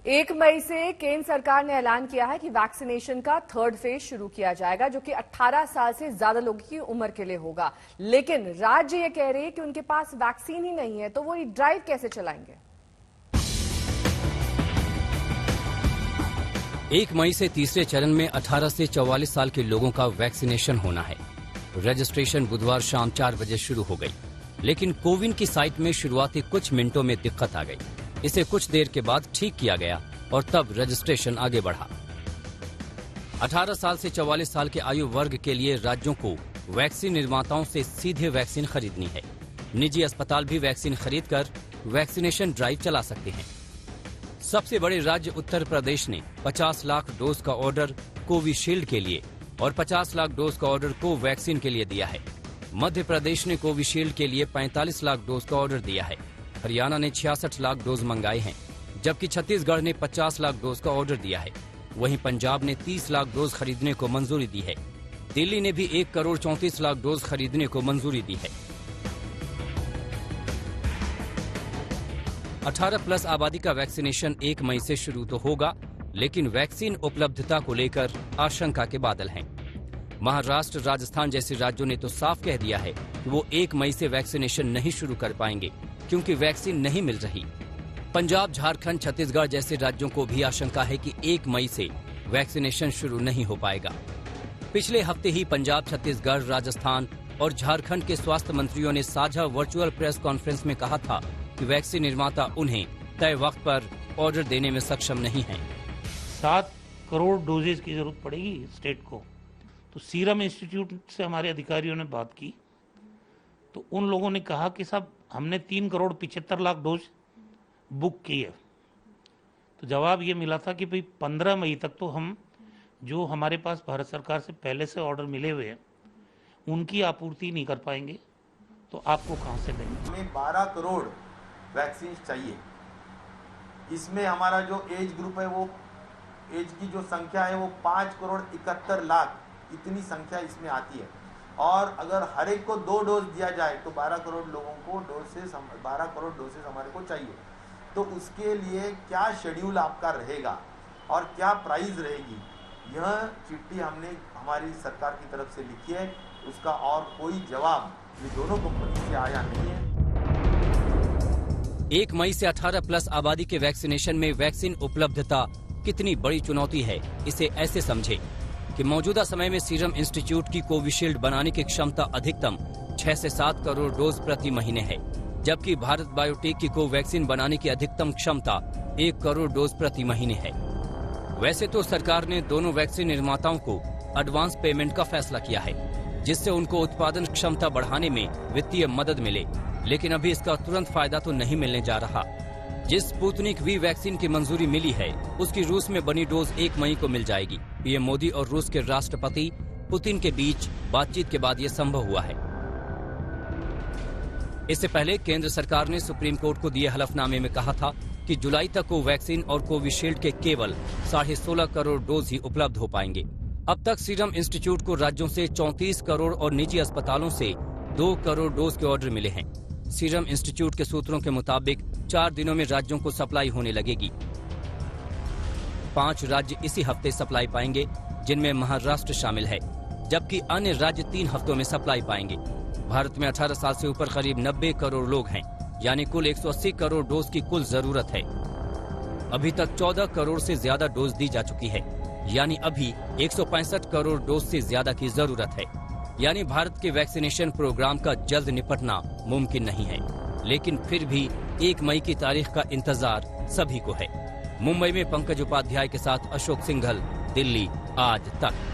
1 मई से केंद्र सरकार ने ऐलान किया है कि वैक्सीनेशन का 3rd फेज शुरू किया जाएगा, जो कि 18 साल से ज्यादा लोगों की उम्र के लिए होगा। लेकिन राज्य ये कह रहे हैं कि उनके पास वैक्सीन ही नहीं है, तो वो ये ड्राइव कैसे चलाएंगे? 1 मई से तीसरे चरण में 18 से 44 साल के लोगों का वैक्सीनेशन होना है। रजिस्ट्रेशन बुधवार शाम 4 बजे शुरू हो गई, लेकिन कोविन की साइट में शुरुआती कुछ मिनटों में दिक्कत आ गई। इसे कुछ देर के बाद ठीक किया गया और तब रजिस्ट्रेशन आगे बढ़ा। 18 साल से 44 साल के आयु वर्ग के लिए राज्यों को वैक्सीन निर्माताओं से सीधे वैक्सीन खरीदनी है। निजी अस्पताल भी वैक्सीन खरीदकर वैक्सीनेशन ड्राइव चला सकते हैं। सबसे बड़े राज्य उत्तर प्रदेश ने 50 लाख डोज का ऑर्डर कोविशील्ड के लिए और 50 लाख डोज का ऑर्डर कोवैक्सीन के लिए दिया है। मध्य प्रदेश ने कोविशील्ड के लिए 45 लाख डोज का ऑर्डर दिया है। हरियाणा ने 66 लाख डोज मंगाए हैं, जबकि छत्तीसगढ़ ने 50 लाख डोज का ऑर्डर दिया है। वहीं पंजाब ने 30 लाख डोज खरीदने को मंजूरी दी है। दिल्ली ने भी 1 करोड़ 34 लाख डोज खरीदने को मंजूरी दी है। 18+ आबादी का वैक्सीनेशन 1 मई से शुरू तो होगा, लेकिन वैक्सीन उपलब्धता को लेकर आशंका के बादल हैं। महाराष्ट्र, राजस्थान जैसे राज्यों ने तो साफ कह दिया है कि वो 1 मई से वैक्सीनेशन नहीं शुरू कर पाएंगे, क्योंकि वैक्सीन नहीं मिल रही। पंजाब, झारखंड, छत्तीसगढ़ जैसे राज्यों को भी आशंका है कि 1 मई से वैक्सीनेशन शुरू नहीं हो पाएगा। पिछले हफ्ते ही पंजाब, छत्तीसगढ़, राजस्थान और झारखंड के स्वास्थ्य मंत्रियों ने साझा वर्चुअल प्रेस कॉन्फ्रेंस में कहा था कि वैक्सीन निर्माता उन्हें तय वक्त पर ऑर्डर देने में सक्षम नहीं है। 7 करोड़ डोजेज की जरूरत पड़ेगी स्टेट को। तो सीरम इंस्टीट्यूट से हमारे अधिकारियों ने बात की, तो उन लोगों ने कहा कि साहब हमने 3 करोड़ 75 लाख डोज बुक की है। तो जवाब ये मिला था कि भाई 15 मई तक तो हम जो हमारे पास भारत सरकार से पहले से ऑर्डर मिले हुए हैं उनकी आपूर्ति नहीं कर पाएंगे, तो आपको कहाँ से देंगे। हमें 12 करोड़ वैक्सीन चाहिए। इसमें हमारा जो एज ग्रुप है, वो एज की जो संख्या है वो 5 करोड़ 71 लाख, इतनी संख्या इसमें आती है। और अगर हर एक को 2 डोज दिया जाए तो 12 करोड़ लोगों को 12 करोड़ डोजेस हमारे को चाहिए। तो उसके लिए क्या शेड्यूल आपका रहेगा और क्या प्राइस रहेगी, यह चिट्ठी हमने हमारी सरकार की तरफ से लिखी है। उसका और कोई जवाब ये दोनों कंपनी से आया नहीं है। 1 मई से 18+ आबादी के वैक्सीनेशन में वैक्सीन उपलब्धता कितनी बड़ी चुनौती है, इसे ऐसे समझे कि मौजूदा समय में सीरम इंस्टीट्यूट की कोविशील्ड बनाने की क्षमता अधिकतम 6 से 7 करोड़ डोज प्रति महीने है, जबकि भारत बायोटेक की कोवैक्सीन बनाने की अधिकतम क्षमता 1 करोड़ डोज प्रति महीने है। वैसे तो सरकार ने दोनों वैक्सीन निर्माताओं को एडवांस पेमेंट का फैसला किया है, जिससे उनको उत्पादन क्षमता बढ़ाने में वित्तीय मदद मिले, लेकिन अभी इसका तुरंत फायदा तो नहीं मिलने जा रहा। जिस स्पुतनिक वी वैक्सीन की मंजूरी मिली है, उसकी रूस में बनी डोज 1 मई को मिल जाएगी। पीएम मोदी और रूस के राष्ट्रपति पुतिन के बीच बातचीत के बाद ये संभव हुआ है। इससे पहले केंद्र सरकार ने सुप्रीम कोर्ट को दिए हलफनामे में कहा था कि जुलाई तक कोवैक्सीन और कोविशील्ड के केवल 16.5 करोड़ डोज ही उपलब्ध हो पाएंगे। अब तक सीरम इंस्टीट्यूट को राज्यों से 34 करोड़ और निजी अस्पतालों से 2 करोड़ डोज के ऑर्डर मिले हैं। सीरम इंस्टीट्यूट के सूत्रों के मुताबिक 4 दिनों में राज्यों को सप्लाई होने लगेगी। 5 राज्य इसी हफ्ते सप्लाई पाएंगे, जिनमें महाराष्ट्र शामिल है, जबकि अन्य राज्य 3 हफ्तों में सप्लाई पाएंगे। भारत में 18 साल से ऊपर करीब 90 करोड़ लोग हैं, यानी कुल 180 करोड़ डोज की कुल जरूरत है। अभी तक 14 करोड़ से ज्यादा डोज दी जा चुकी है, यानी अभी 165 करोड़ डोज से ज्यादा की जरूरत है। यानी भारत के वैक्सीनेशन प्रोग्राम का जल्द निपटना मुमकिन नहीं है, लेकिन फिर भी 1 मई की तारीख का इंतजार सभी को है। मुंबई में पंकज उपाध्याय के साथ अशोक सिंघल, दिल्ली आज तक।